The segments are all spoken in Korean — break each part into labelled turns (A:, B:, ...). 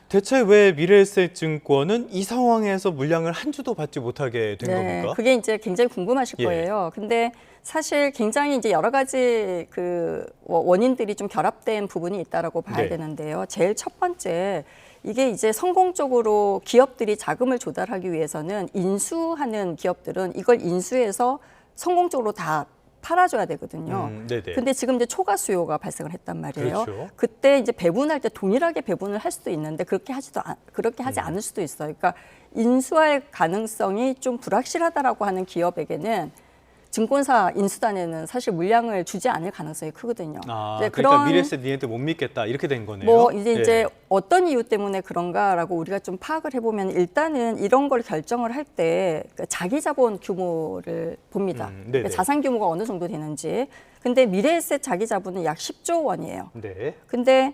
A: 대체 왜 미래에셋증권은 이 상황에서 물량을 한 주도 받지 못하게 된 겁니까?
B: 그게 이제 굉장히 궁금하실
A: 예.
B: 거예요. 근데 사실 굉장히 이제 여러 가지 그 원인들이 좀 결합된 부분이 있다라고 봐야
A: 네.
B: 되는데요. 제일 첫 번째, 이게 이제 성공적으로 기업들이 자금을 조달하기 위해서는 인수하는 기업들은 이걸 인수해서 성공적으로 다 팔아줘야 되거든요.
A: 네네.
B: 근데 지금 이제 초과 수요가 발생을 했단 말이에요.
A: 그렇죠.
B: 그때 이제 배분할 때 동일하게 배분을 할 수도 있는데 그렇게 하지 않을 수도 있어요. 그러니까 인수할 가능성이 좀 불확실하다라고 하는 기업에게는 증권사 인수단에는 사실 물량을 주지 않을 가능성이 크거든요.
A: 아, 그러니까 미래에셋 니네들 못 믿겠다 이렇게 된 거네요.
B: 뭐 이제
A: 예.
B: 이제 어떤 이유 때문에 그런가라고 우리가 좀 파악을 해보면 일단은 이런 걸 결정을 할 때 자기 자본 규모를 봅니다. 그러니까 자산 규모가 어느 정도 되는지. 근데 미래에셋 자기 자본은 약 10조 원이에요.
A: 네.
B: 근데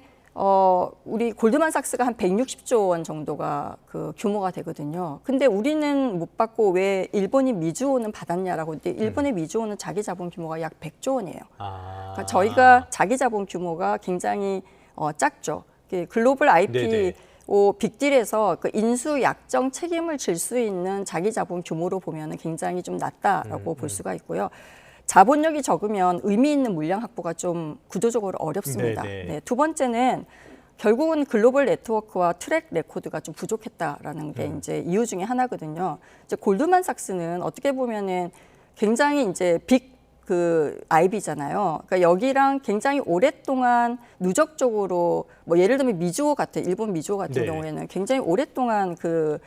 B: 우리 골드만삭스가 한 160조 원 정도가 그 규모가 되거든요. 근데 우리는 못 받고 왜 일본이 미주호는 받았냐라고. 근데 일본의 미주호는 자기 자본 규모가 약 100조 원이에요. 그러니까 저희가 자기 자본 규모가 굉장히 작죠. 글로벌 IPO 빅딜에서 그 인수 약정 책임을 질 수 있는 자기 자본 규모로 보면 굉장히 좀 낮다라고 볼 수가 있고요. 자본력이 적으면 의미 있는 물량 확보가 좀 구조적으로 어렵습니다. 네, 두 번째는 결국은 글로벌 네트워크와 트랙 레코드가 좀 부족했다라는 게 이제 이유 중에 하나거든요. 이제 골드만삭스는 어떻게 보면은 굉장히 이제 빅 그 IB잖아요. 그러니까 여기랑 굉장히 오랫동안 누적적으로 뭐 예를 들면 미주호 같은 일본 미주호 같은 경우에는 굉장히 오랫동안 그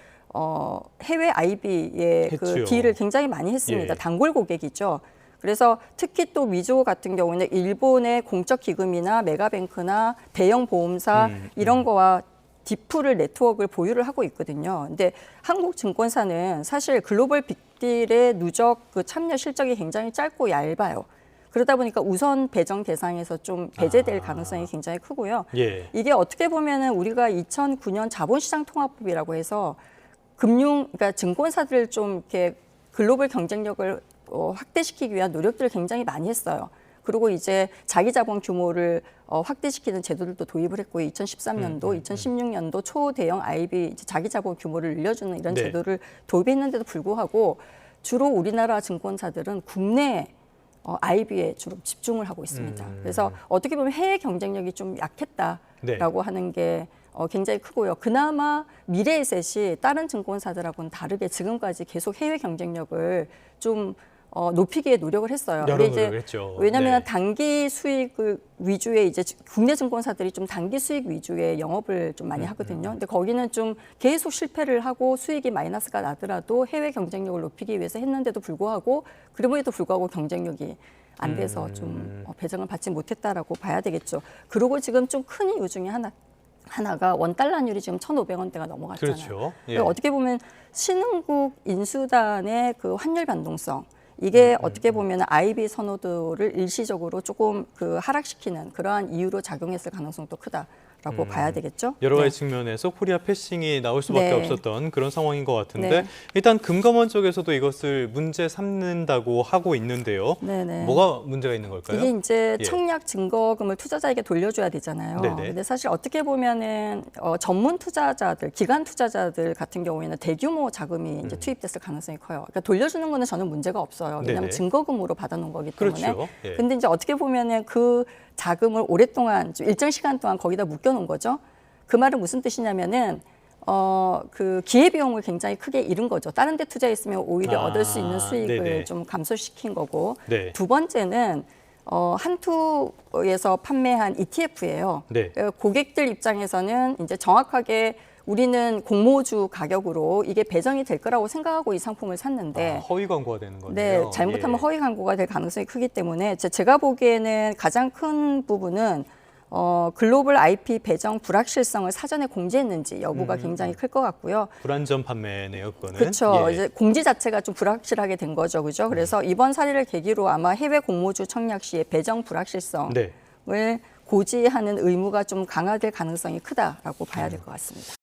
B: 해외 IB의 그 딜을 굉장히 많이 했습니다. 단골 고객이죠. 그래서 특히 또 미주호 같은 경우는 일본의 공적 기금이나 메가뱅크나 대형 보험사 이런 거와 디프를 네트워크를 보유를 하고 있거든요. 근데 한국 증권사는 사실 글로벌 빅딜의 누적 그 참여 실적이 굉장히 짧고 얇아요. 그러다 보니까 우선 배정 대상에서 좀 배제될 가능성이 굉장히 크고요. 이게 어떻게 보면은 우리가 2009년 자본시장 통합법이라고 해서 그러니까 증권사들 좀 이렇게 글로벌 경쟁력을 확대시키기 위한 노력들을 굉장히 많이 했어요. 그리고 이제 자기 자본 규모를 확대시키는 제도들도 도입을 했고 2013년도, 2016년도 초대형 IB 자기 자본 규모를 늘려주는 이런 제도를 도입했는데도 불구하고 주로 우리나라 증권사들은 국내 IB에 주로 집중을 하고 있습니다. 그래서 어떻게 보면 해외 경쟁력이 좀 약했다라고 하는 게 굉장히 크고요. 그나마 미래에셋이 다른 증권사들하고는 다르게 지금까지 계속 해외 경쟁력을 좀 높이기에 노력을 했어요.
A: 여러 노력을 했죠.
B: 왜냐하면 단기 수익 위주의 이제 국내 증권사들이 좀 단기 수익 위주의 영업을 좀 많이 하거든요. 근데 거기는 좀 계속 실패를 하고 수익이 마이너스가 나더라도 해외 경쟁력을 높이기 위해서 했는데도 불구하고 그럼에도 불구하고 경쟁력이 안 돼서 좀 배정을 받지 못했다라고 봐야 되겠죠. 그리고 지금 좀 큰 이유 중에 하나가 원달러율이 지금 1,500원대가 넘어갔잖아요.
A: 그렇죠.
B: 어떻게 보면 신흥국 인수단의 그 환율 변동성 이게 어떻게 보면 IB 선호도를 일시적으로 조금 그 하락시키는 그러한 이유로 작용했을 가능성도 크다라고 봐야 되겠죠.
A: 여러 가지 측면에서 코리아 패싱이 나올 수밖에 없었던 그런 상황인 것 같은데 일단 금감원 쪽에서도 이것을 문제 삼는다고 하고 있는데요. 뭐가 문제가 있는 걸까요?
B: 이게 이제 청약 증거금을 투자자에게 돌려줘야 되잖아요. 근데 사실 어떻게 보면은 전문 투자자들, 기관 투자자들 같은 경우에는 대규모 자금이 이제 투입됐을 가능성이 커요. 그러니까 돌려주는 거는 저는 문제가 없어요. 왜냐하면 증거금으로 받아놓은 거기 때문에. 근데 이제 어떻게 보면은 그 자금을 오랫동안 좀 일정 시간 동안 거기다 묶여놓은 거죠. 그 말은 무슨 뜻이냐면은 그 기회비용을 굉장히 크게 잃은 거죠. 다른 데 투자했으면 오히려 얻을 수 있는 수익을 좀 감소시킨 거고. 두 번째는 한투에서 판매한 ETF예요. 고객들 입장에서는 이제 정확하게 우리는 공모주 가격으로 이게 배정이 될 거라고 생각하고 이 상품을 샀는데
A: 허위 광고가 되는 거네요.
B: 잘못하면 허위 광고가 될 가능성이 크기 때문에 제가 보기에는 가장 큰 부분은 글로벌 IP 배정 불확실성을 사전에 공지했는지 여부가 굉장히 클 것 같고요.
A: 불안전 판매네요, 그거는.
B: 그렇죠. 이제 공지 자체가 좀 불확실하게 된 거죠, 그죠? 그래서 이번 사례를 계기로 아마 해외 공모주 청약 시에 배정 불확실성을 고지하는 의무가 좀 강화될 가능성이 크다라고 봐야 될 것 같습니다.